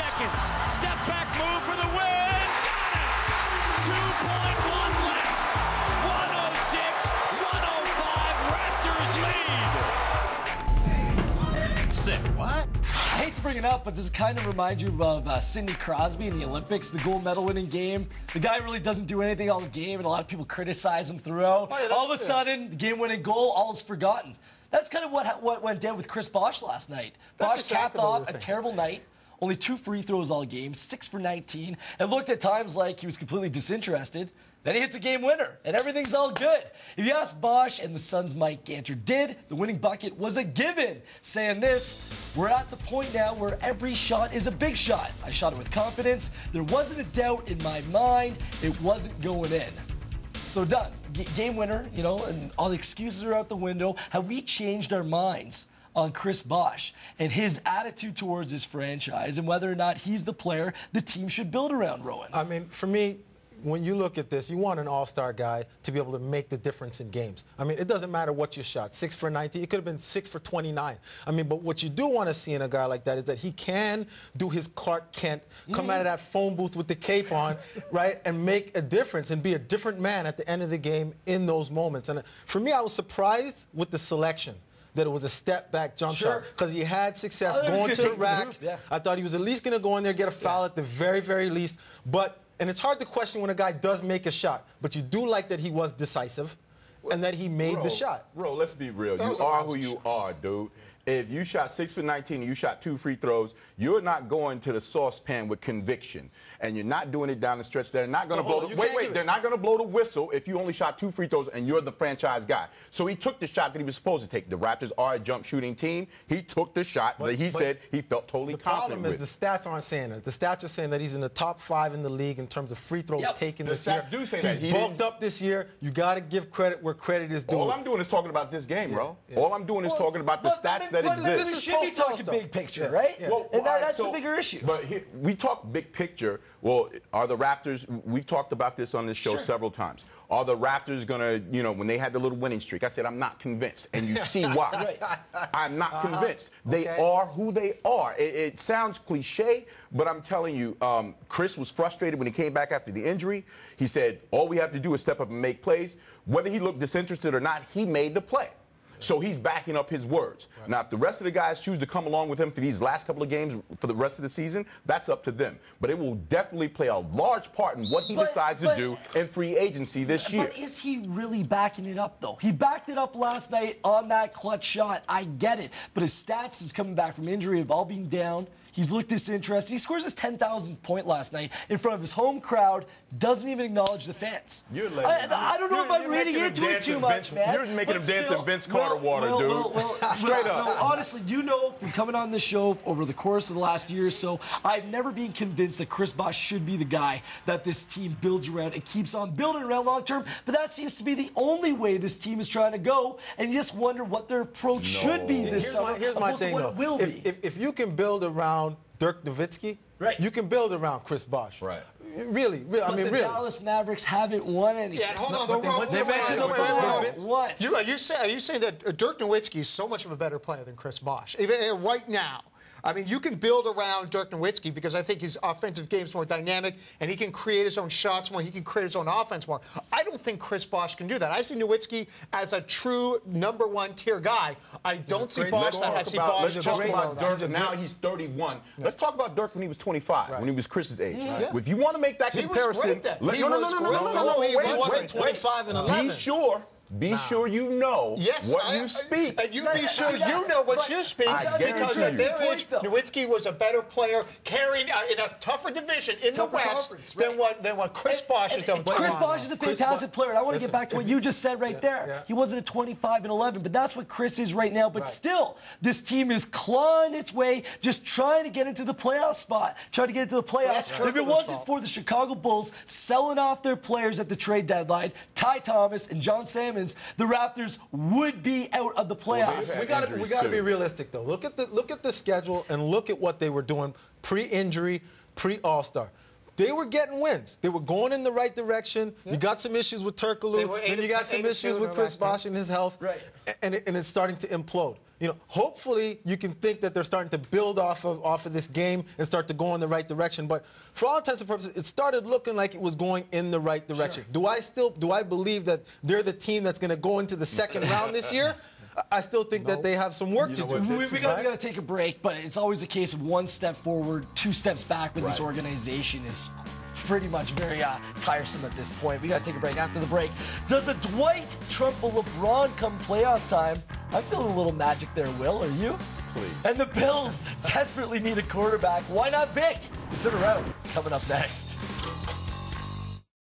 seconds. Step back move for the win. Got it. 2.1 left. 106, 105. Raptors lead. Sick. What? I hate to bring it up, but does it kind of remind you of Sidney Crosby in the Olympics, the gold medal winning game? The guy really doesn't do anything all the game, and a lot of people criticize him throughout. Oh, yeah, all of a sudden, the game-winning goal, all is forgotten. That's kind of what went down with Chris Bosh last night. That's Bosh exactly capped what we off were a thinking. terrible night. Only 2 free throws all game, 6 for 19. It looked at times like he was completely disinterested. Then he hits a game winner, and everything's all good. If you ask Bosh and the Suns' Mike Ganter did, the winning bucket was a given, saying this: we're at the point now where every shot is a big shot. I shot it with confidence. There wasn't a doubt in my mind. It wasn't going in. So done. Game winner, you know, and all the excuses are out the window. Have we changed our minds on Chris Bosh and his attitude towards his franchise and whether or not he's the player the team should build around, Rowan? I mean, for me, when you look at this, you want an all-star guy to be able to make the difference in games. I mean, it doesn't matter what you shot, 6 for 19. It could have been 6 for 29. I mean, but what you do want to see in a guy like that is that he can do his Clark Kent, come out of that phone booth with the cape on, right, and make a difference and be a different man at the end of the game in those moments. And for me, I was surprised with the selection, that it was a step-back jump shot, because he had success going to the rack. I thought he was at least going to go in there, get a foul at the very, very least. And it's hard to question when a guy does make a shot, but you do like that he was decisive and that he made the shot. Bro, let's be real. You are who you are, dude. If you shot 6 for 19 and you shot 2 free throws, you're not going to the saucepan with conviction. And you're not doing it down the stretch. They're not going to blow the they're not going to blow the whistle if you only shot 2 free throws and you're the franchise guy. So he took the shot that he was supposed to take. The Raptors are a jump shooting team. He took the shot that he said he felt totally confident with. The problem is the stats aren't saying it. The stats are saying that he's in the top 5 in the league in terms of free throws taken this year. The stats do say that. He's bulked up this year. You got to give credit where credit is due. All I'm doing is talking about this game, bro. All I'm doing is talking about the stats that exist. This is should be talking big picture, right? Well, and that's the bigger issue. But we talk big picture. Well, are the Raptors, we've talked about this on this show several times. Are the Raptors going to, you know, when they had the little winning streak, I said, I'm not convinced. And you see why. I'm not convinced. They are who they are. It sounds cliche, but I'm telling you, Chris was frustrated when he came back after the injury. He said, all we have to do is step up and make plays. Whether he looked disinterested or not, he made the play. So he's backing up his words. Now, if the rest of the guys choose to come along with him for these last couple of games for the rest of the season, that's up to them. But it will definitely play a large part in what he decides to do in free agency this year. But is he really backing it up, though? He backed it up last night on that clutch shot. I get it. But his stats is coming back from injury of all being down. He's looked disinterested. He scores his 10,000th point last night in front of his home crowd. Doesn't even acknowledge the fans. I don't know if I'm reading into it too much, man. You're making him dance in Vince Carter water, dude. Straight up. No, honestly, you know, from coming on this show over the course of the last year or so, I've never been convinced that Chris Bosh should be the guy that this team builds around and keeps on building around long term. But that seems to be the only way this team is trying to go. And you just wonder what their approach should be this summer. Here's my thing, though. If you can build around Dirk Nowitzki, you can build around Chris Bosh. Right. Really, I mean, really. The Dallas Mavericks haven't won anything. Yeah, hold on. They went to the finals once. Are you saying that Dirk Nowitzki is so much of a better player than Chris Bosh? Even right now. I mean, you can build around Dirk Nowitzki because I think his offensive game is more dynamic and he can create his own shots more. He can create his own offense more. I don't think Chris Bosh can do that. I see Nowitzki as a true ¡1 tier guy. I don't see Bosh that. I see Bosh just below that. Now he's 31. Let's talk about Dirk when he was 25, when he was Chris's age. If you want to make that comparison, no, he wasn't 25 and 11. Be sure you know what you speak. And you be sure you know what you speak because at their age, Nowitzki was a better player carrying in a tougher division in the West than what Chris Bosh has done. Chris Bosh is a fantastic player. And I want to get back to what you just said right there. He wasn't a 25 and 11, but that's what Chris is right now. But still, this team is clawing its way, just trying to get into the playoff spot, trying to get into the playoffs. If it wasn't for the Chicago Bulls selling off their players at the trade deadline, Ty Thomas and John Salmons, the Raptors would be out of the playoffs. We got to be realistic, though. Look at the schedule and look at what they were doing pre-injury, pre-All-Star. They were getting wins. They were going in the right direction. You got some issues with Turkoglu, and you got some issues with Chris Bosh and his health, and it's starting to implode. hopefully you can think that they're starting to build off of this game and start to go in the right direction. But for all intents and purposes, it started looking like it was going in the right direction. Sure. Do I believe that they're the team that's going to go into the second round this year? I still think that they have some work to do. We got to take a break, but it's always a case of one step forward, two steps back with this organization. Is pretty much very tiresome at this point. We got to take a break. After the break, does a Dwight Trump LeBron come playoff time? I'm feeling a little magic there, Will. Are you? Please. And the Bills desperately need a quarterback. Why not Vic? Consider out. Coming up next.